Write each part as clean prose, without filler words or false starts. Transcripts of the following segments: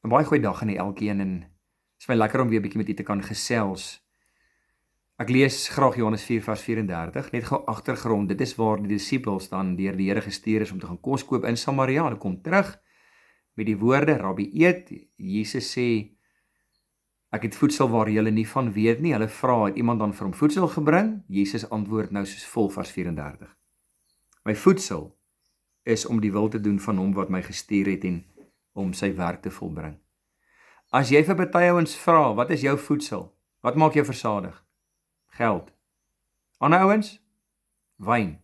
'n baie goeie dag aan elkeen en is my lekker om weer 'n bietjie met u te kan gesels. Ek lees graag Johannes 4 vers 34, net gou agtergrond. Dit is waar die disippels dan deur die Here gestuur is om te gaan kos koop in Samaria. Hulle kom terug met die woorde: "Rabbi, eet." Jesus sê: "Ek het voedsel waar julle nie van weet nie." Hulle vra: "Het iemand dan vir hom voedsel gebring?" Jesus antwoord nou soos volg, vers 34: "My voedsel is om die wil te doen van hom wat my gestuur het en om sy werk te volbring." As jy vir party ouens vra, wat is jou voedsel? Wat maak jou versadig? Geld. Ander ouens? Wyn.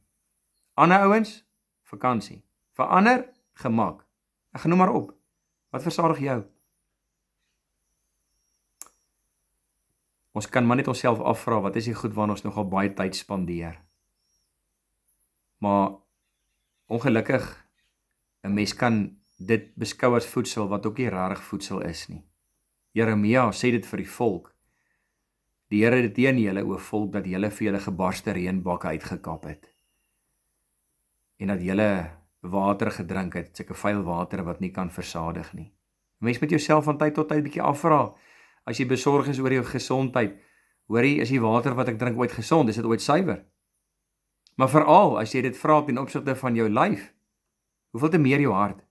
Ander ouens? Vakansie. Vir ander? Gemak. Ek genoem maar op. Wat versadig jou? Ons kan maar net onsself afvra, wat is die goed waarna ons nogal baie tyd spandeer? Maar ongelukkig, 'n mens kan dit beskou as voedsel wat ook nie regtig voedsel is nie. Jeremia sê dit vir die volk: "Die Here het teen julle, o volk, dat julle vir julle gebarste reënbakke uitgekap het en dat julle water gedrink het, sulke vuil water wat nie kan versadig nie." Mens moet jouself van tyd tot tyd bietjie afvra, as jy besorg is oor jou gesondheid, hoorie, is die water wat ek drink ooit gesond? Is dit ooit suiwer? Maar veral as jy dit vra ten opsigte van jou lyf, hoeveel te meer jou hart?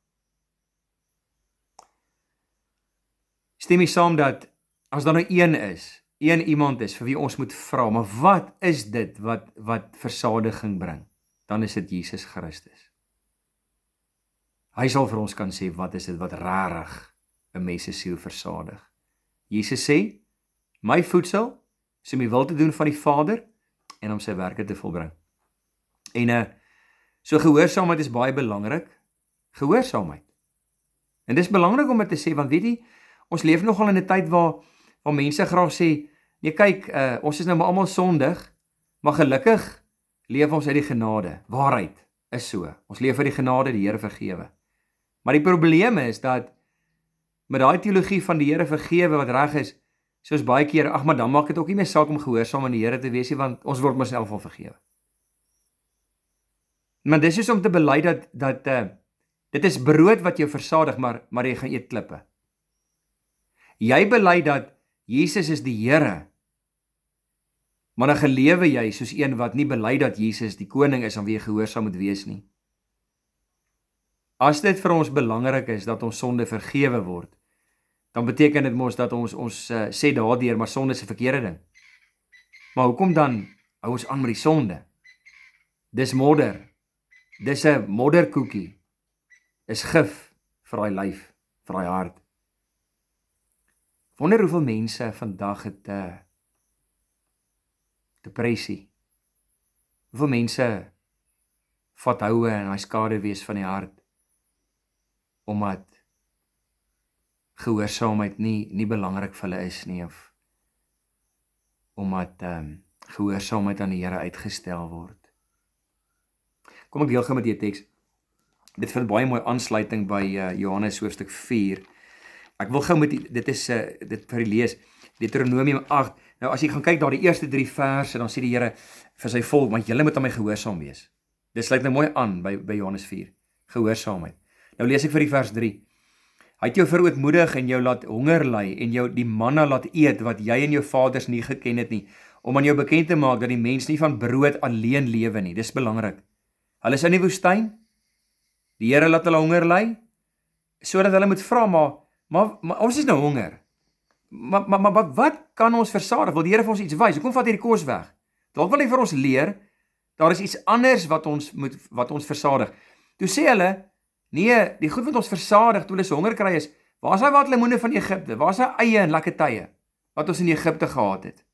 Stem jy saam dat as daar nou een iemand is vir wie ons moet vra, maar wat is dit wat versadiging bring? Dan is dit Jesus Christus. Hy sal vir ons kan sê, wat is dit wat rarig 'n mens se siel versadig? Jesus sê, my voedsel is om die wil te doen van die Vader en om sy werke te volbring. En so gehoorsaamheid is baie belangrik. Gehoorsaamheid. En dis belangrik om dit te sê, want weet jy, ons leef nogal in 'n tyd waar mense graag sê, nee kyk, ons is nou maar almal sondig, maar gelukkig leef ons uit die genade. Waarheid is so. Ons leef uit die genade, die Here vergewe. Maar die probleem is dat met daai teologie van die Here vergewe wat reg is, soos baie keer, ag maar dan maak dit ook nie meer saak om gehoorsaam aan die Here te wees nie, want ons word mos self al vergewe. Maar dis is om te bely dat dit is brood wat jou versadig, maar jy gaan eet klippe. Jy bely dat Jesus is die Here, maar dan gelewe jy soos een wat nie bely dat Jesus die koning is aan wie jy gehoorsaam moet wees nie. As dit vir ons belangrik is dat ons sonde vergewe word, dan beteken dit mos dat ons sê daardeur, maar sonde is 'n verkeerde ding. Maar hoekom dan hou ons aan met die sonde? Dis modder. Dis 'n modderkoekie. Is gif vir daai lyf, vir daai hart. Wonder hoeveel mense vandag het depressie. Hoeveel mense vat houe en daai skade wees van die hart, omdat gehoorsaamheid nie belangrik vir hulle is nie, of omdat gehoorsaamheid aan die Here uitgestel word. Kom ek deel gou met die teks. Dit vind baie mooi aansluiting by Johannes hoofstuk 4. Ek wil gou met dit vir die lees, Deuteronomium 8. Nou as jy gaan kyk na die eerste 3 verse, dan sê die Here vir sy volk, want julle moet aan my gehoorsaam wees. Dit sluit nou mooi aan by Johannes 4. Gehoorsaamheid. Nou lees ek vir die vers 3. Hy het jou verootmoedig en jou laat honger ly en jou die manna laat eet wat jy en jou vaders nie geken het nie, om aan jou bekend te maak dat die mens nie van brood alleen lewe nie. Dis belangrik. Hulle is in die woestyn. Die Here laat hulle honger ly, sodat hulle moet vra, maar ons is nou honger. Maar wat kan ons versadig? Wil die Here vir ons iets wys? Hoekom vat hy die kos weg? Dalk wil hy vir ons leer, daar is iets anders wat ons versadig. Toe sê hulle, nee, die goed wat ons versadig, toe hulle so honger kry is, waar is daai wat lemoene van Egipte? Waar is daai eie en lekker tye, wat ons in Egipte gehad het?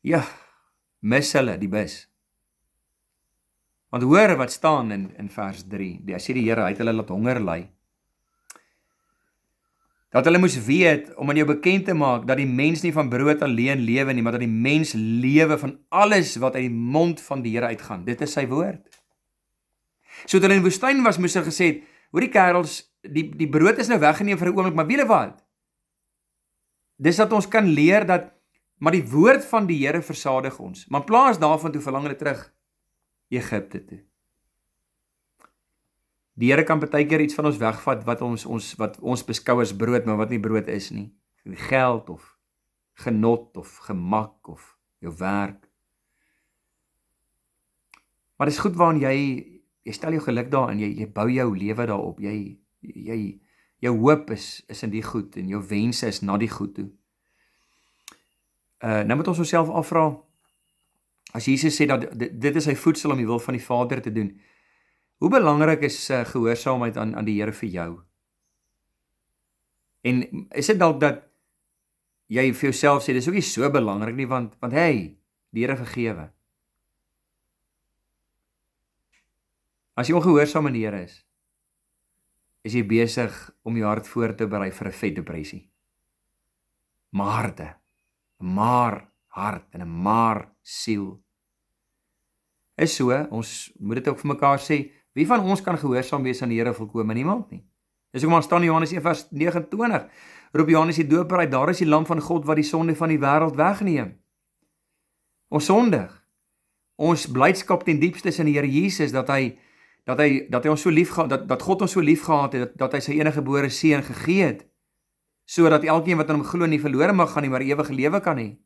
Ja, mis hulle die bus. Want hoor wat staan in vers 3, hy sê die Here, hy het hulle laat honger ly. Dat hulle moes weet, om aan jou bekend te maak, dat die mens nie van brood alleen lewe nie, maar dat die mens lewe van alles wat uit die mond van die Here uitgaan. Dit is sy woord. So dat hulle in die woestyn was, moes hulle gesê het, hoor die kerels, die brood is nou weggeneem vir 'n oomblik, maar weet julle wat? Dis dat ons kan leer dat, maar die woord van die Here versadig ons. Maar in plaas daarvan toe verlang hulle terug Egipte toe. Die Here kan baie keer iets van ons wegvat wat ons beskou as brood, maar wat nie brood is nie. Geld of genot of gemak of jou werk. Maar dis goed waarin jy stel jou geluk daarin, jy bou jou lewe daarop, jou hoop is in die goed en jou wense is na die goed toe. Nou moet ons onsself afvra, as Jesus sê dat dit is sy voedsel om die wil van die Vader te doen, hoe belangrik is gehoorsaamheid aan die Here vir jou? En is dit dalk dat jy vir jouself sê, dis ook nie so belangrik nie, want hey, die Here vergewe. As jy ongehoorsaam aan die Here is jy besig om jou hart voor te berei vir 'n vetdepressie. Maarte, 'n maar hart en 'n maar siel. Is so, ons moet dit ook vir mekaar sê, wie van ons kan gehoorsaam wees aan die Here volkome? Niemand nie. Dis hoekom staan Johannes 1 vers 29, roep Johannes die Doper uit, daar is die lam van God wat die sonde van die wêreld wegneem. Ons sondig. Ons blydskap ten diepste is in die Here Jesus, dat hy ons so lief gehad, dat God ons so lief gehad het, dat hy sy enige gebore seun gegee het, sodat elkeen wat aan hom glo nie verlore mag gaan nie, maar ewige lewe kan hê.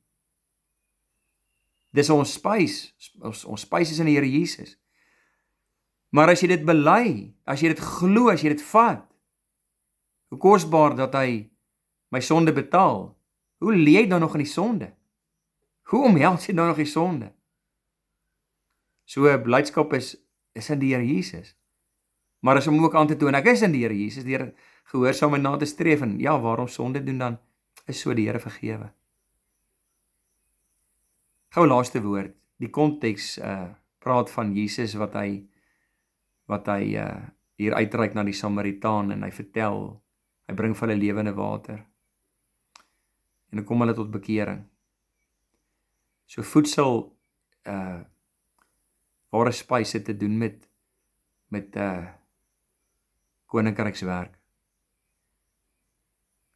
Dis ons spys, ons spys is in die Here Jesus. Maar as jy dit bely, as jy dit glo, as jy dit vat, hoe kosbaar dat hy my sonde betaal, hoe leef jy dan nog in die sonde? Hoe omhels jy dan nog die sonde? So blydskap is in die Here Jesus. Maar as om ook aan te toon, ek is in die Here Jesus, deur gehoorsaamheid na te streef, en ja, waarom sonde doen dan, is so die Here vergewe. Gou laaste woord, die konteks praat van Jesus wat hy hier uitreik na die Samaritaan, en hy vertel, hy bring vir hulle lewende water, en dan kom hulle tot bekering. So voedsel, ware spyse te doen met koninkrykswerk.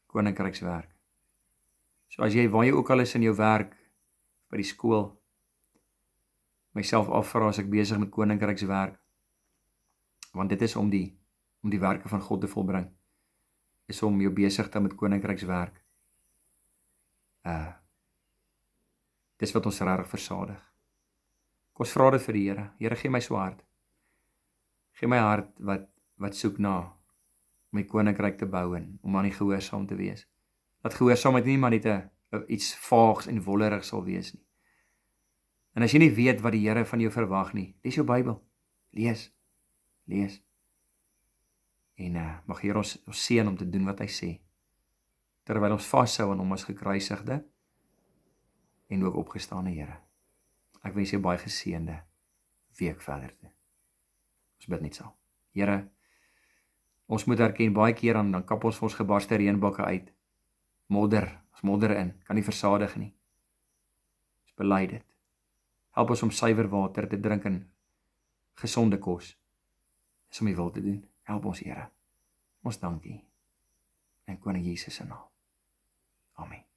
Koninkrykswerk. So as jy, waar jy ook al is in jou werk, by die skool, myself afvra as ek besig met koninkrykswerk, want dit is om die werke van God te volbring, is om jou besig te met koninkrykswerk. Dis wat ons regtig versadig. Kom ons vra dit vir die Here. Here, gee my so hart. Gee my hart wat soek na my koninkryk te bou en om aan die gehoorsaam te wees. Dat gehoorsaamheid nie maar net iets vaags en wollerig sal wees nie. En as jy nie weet wat die Here van jou verwag nie, lees jou Bybel. Lees. En mag Here ons seën om te doen wat hy sê, terwyl ons vashou aan hom as gekruisigde en ook opgestane Here. Ek wens jou baie geseënde week verder toe. Ons bid net saam. Here, ons moet erken baie keer dan kap ons vir ons gebarste reënbokke uit. Modder in, kan nie versadig nie. Ons bely dit. Help ons om suiwer water te drink en gesonde kos. Dis om die wil te doen. Help ons, Here. Ons dankie. In Koning Jesus se naam. Amen.